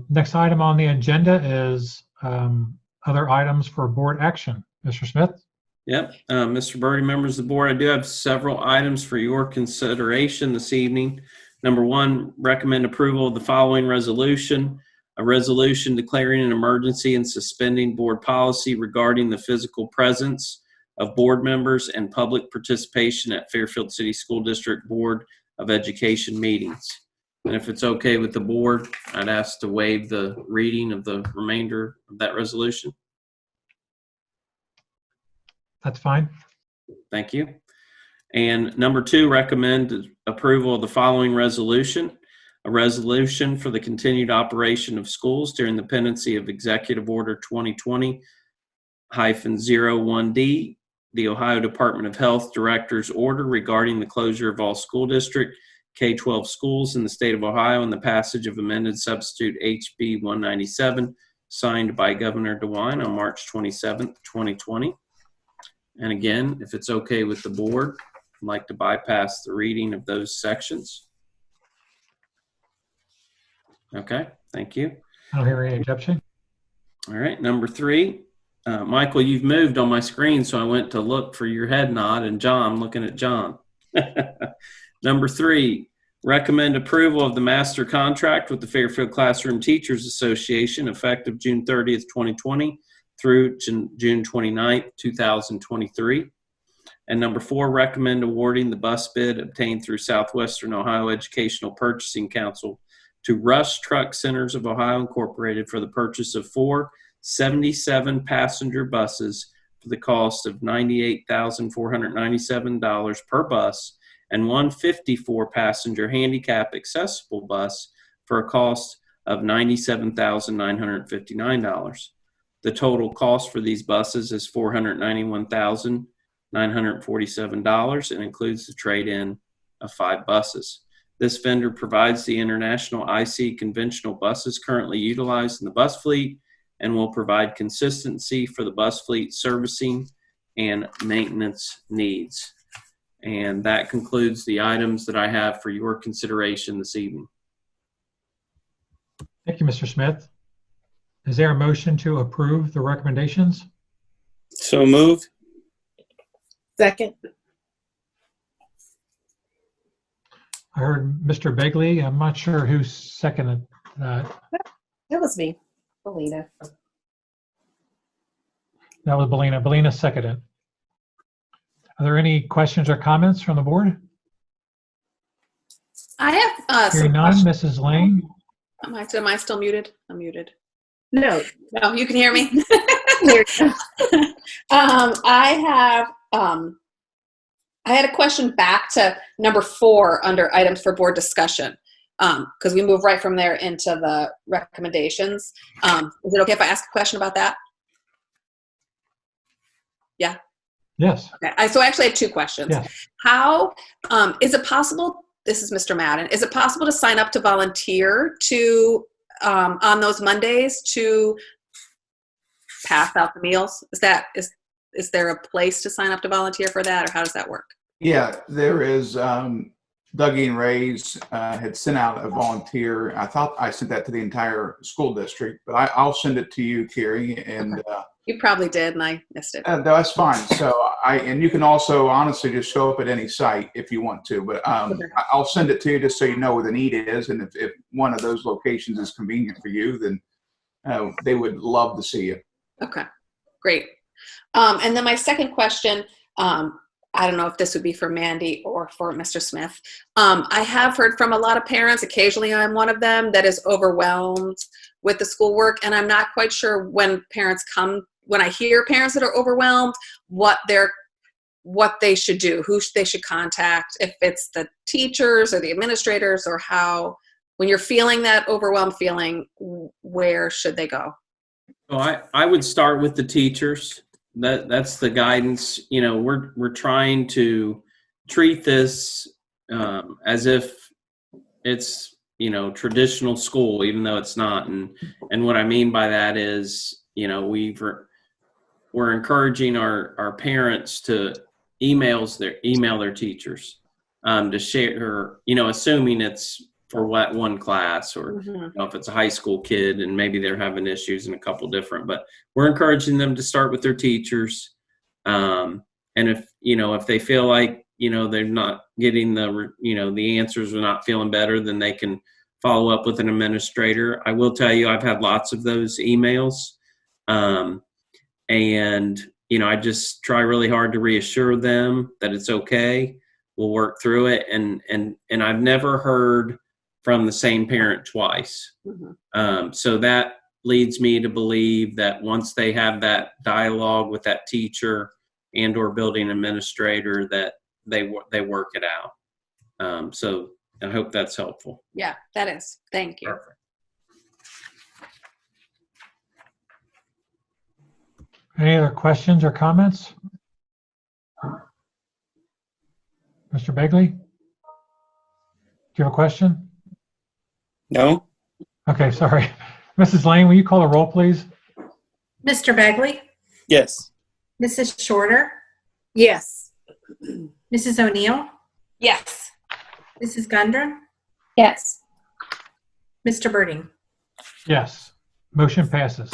Next item on the agenda is other items for board action. Mr. Smith? Yep. Mr. Birdie, members of the board, I do have several items for your consideration this evening. Number one, recommend approval of the following resolution. A resolution declaring an emergency and suspending board policy regarding the physical presence of board members and public participation at Fairfield City School District Board of Education meetings. And if it's okay with the board, I'd ask to waive the reading of the remainder of that resolution. That's fine. Thank you. And number two, recommend approval of the following resolution. A resolution for the continued operation of schools during the pendency of Executive Order 2020-01D, the Ohio Department of Health Director's order regarding the closure of all school district K-12 schools in the state of Ohio and the passage of amended substitute HB 197 signed by Governor DeWine on March 27th, 2020. And again, if it's okay with the board, I'd like to bypass the reading of those sections. Okay, thank you. I don't hear any objection. All right, number three. Michael, you've moved on my screen, so I went to look for your head nod, and John, I'm looking at John. Number three, recommend approval of the master contract with the Fairfield Classroom Teachers Association effective June 30th, 2020 through June 29th, 2023. And number four, recommend awarding the bus bid obtained through Southwestern Ohio Educational Purchasing Council to Rush Truck Centers of Ohio Incorporated for the purchase of 4 77-passenger buses for the cost of $98,497 per bus and 1 54-passenger handicap accessible bus for a cost of $97,959. The total cost for these buses is $491,947 and includes the trade-in of 5 buses. This vendor provides the international IC conventional buses currently utilized in the bus fleet and will provide consistency for the bus fleet servicing and maintenance needs. And that concludes the items that I have for your consideration this evening. Thank you, Mr. Smith. Is there a motion to approve the recommendations? So moved. Second. I heard Mr. Begley. I'm not sure who seconded that. That was me, Belina. That was Belina. Belina seconded. Are there any questions or comments from the board? I have Hearing some none, questions. Mrs. Lane. Am I still muted? I'm muted. No. No, you can hear me. There you go. I had a question back to number 4 under items for board discussion, because we move right from there into the recommendations. Is it okay if I ask a question about that? Yeah. Yes. Okay. So I actually have 2 questions. Yes. How is it possible? This is Mr. Madden. Is it possible to sign up to volunteer to on those Mondays to pass out the meals? Is there a place to sign up to volunteer for that, or how does that work? Yeah, there is. Dougie and Ray's had sent out a volunteer. I thought I sent that to the entire school district, but I'll send it to you, Carrie. And You probably did, and I missed it. that's fine. So and you can also honestly just show up at any site if you want to. But I'll send it to you just so you know where the need is, and if one of those locations is convenient for you, then they would love to see you. Okay, great. And then my second question, I don't know if this would be for Mandy or for Mr. Smith. I have heard from a lot of parents, occasionally I'm one of them, that is overwhelmed with the schoolwork, and I'm not quite sure when I hear parents that are overwhelmed, what they should do, who they should contact, if it's the teachers or the administrators, or how, when you're feeling that overwhelmed feeling, where should they go? Well, I would start with the teachers. That's the guidance. You know, we're trying to treat this as if it's, you know, traditional school, even though it's not. And what I mean by that is, you know, we're encouraging our parents to email their teachers to share, you know, assuming it's for what one class, or Mhm. you know, if it's a high school kid and maybe they're having issues in a couple different, but we're encouraging them to start with their teachers. And if they feel like, they're not getting the answers, are not feeling better, then they can follow up with an administrator. I will tell you, I've had lots of those emails. And I just try really hard to reassure them that it's okay. We'll work through it. And I've never heard from the same parent twice. Mhm. So that leads me to believe that once they have that dialogue with that teacher and or building administrator, that they work it out. So I hope that's helpful. Yeah, that is. Thank you. Perfect. Any other questions or comments? Mr. Begley? Do you have a question? No? Okay, sorry. Mrs. Lane, will you call the roll, please? Mr. Begley, Yes. Mrs. Shorter, Yes. Mrs. O'Neill, Yes. Mrs. Gundren, Yes. Mr. Birding. Yes. Motion passes.